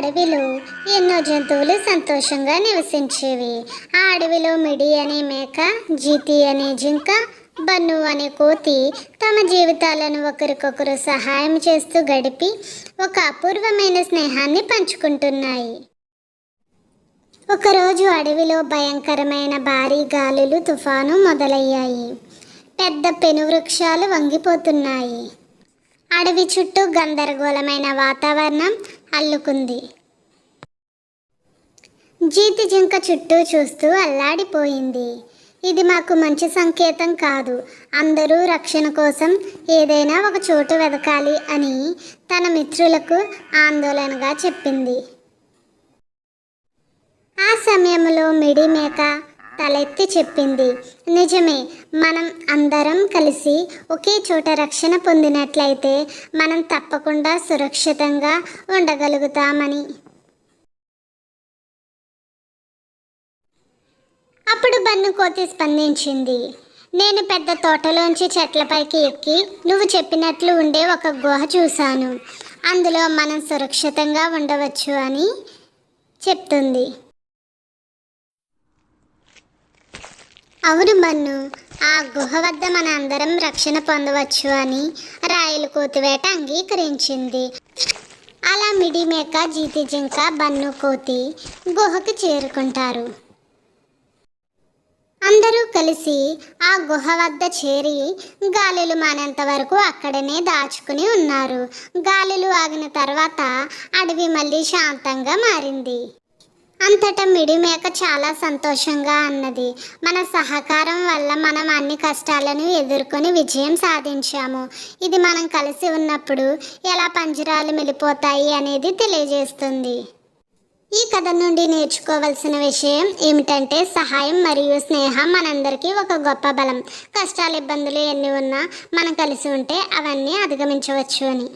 అడవిలో ఎన్నో జంతువులు సంతోషంగా నివసించేవి. ఆ అడవిలో మిడి అనే మేక, జీతి అనే జింక, బన్ను అనే కోతి తమ జీవితాలను ఒకరికొకరు సహాయం చేస్తూ గడిపి ఒక అపూర్వమైన స్నేహాన్ని పంచుకుంటున్నాయి. ఒకరోజు అడవిలో భయంకరమైన భారీ గాలులు, తుఫాను మొదలయ్యాయి. పెద్ద పెనువృక్షాలు వంగిపోతున్నాయి. అడవి చుట్టూ గందరగోళమైన వాతావరణం అల్లుకుంది. జీతి జింక చుట్టూ చూస్తూ అల్లాడిపోయింది. ఇది మాకు మంచి సంకేతం కాదు. అందరూ రక్షణ కోసం ఏదైనా ఒక చోటు వెతకాలి అని తన మిత్రులకు ఆందోళనగా చెప్పింది. ఆ సమయంలో మిడి మేక తలెత్తి చెప్పింది, నిజమే, మనం అందరం కలిసి ఒకే చోట రక్షణ పొందినట్లయితే మనం తప్పకుండా సురక్షితంగా ఉండగలుగుతామని. అప్పుడు బన్ను కోతి స్పందించింది, నేను పెద్ద తోటలోంచి చెట్లపైకి ఎక్కి నువ్వు చెప్పినట్లు ఉండే ఒక గుహ చూశాను. అందులో మనం సురక్షితంగా ఉండవచ్చు అని చెప్తుంది. అవును బన్ను, ఆ గుహ వద్ద మన అందరం రక్షణ పొందవచ్చు అని రాయల కోతివేట అంగీకరించింది. అలా మిడి మేక, జీతి జింక, బన్ను కోతి గుహకు చేరుకుంటారు. అందరూ కలిసి ఆ గుహ వద్ద చేరి గాలులు మానేంత వరకు అక్కడనే దాచుకుని ఉన్నారు. గాలులు ఆగిన తర్వాత అడవి మళ్ళీ శాంతంగా మారింది. అంతటా మిడి మేక చాలా సంతోషంగా అన్నది, మన సహకారం వల్ల మనం అన్ని కష్టాలను ఎదుర్కొని విజయం సాధించాము. ఇది మనం కలిసి ఉన్నప్పుడు ఎలా పంజరాలు మెలిపోతాయి అనేది తెలియజేస్తుంది. ఈ కథ నుండి నేర్చుకోవాల్సిన విషయం ఏమిటంటే సహాయం మరియు స్నేహం మనందరికీ ఒక గొప్ప బలం. కష్టాలు, ఇబ్బందులు ఎన్ని ఉన్నా మనం కలిసి ఉంటే అవన్నీ అధిగమించవచ్చు అని.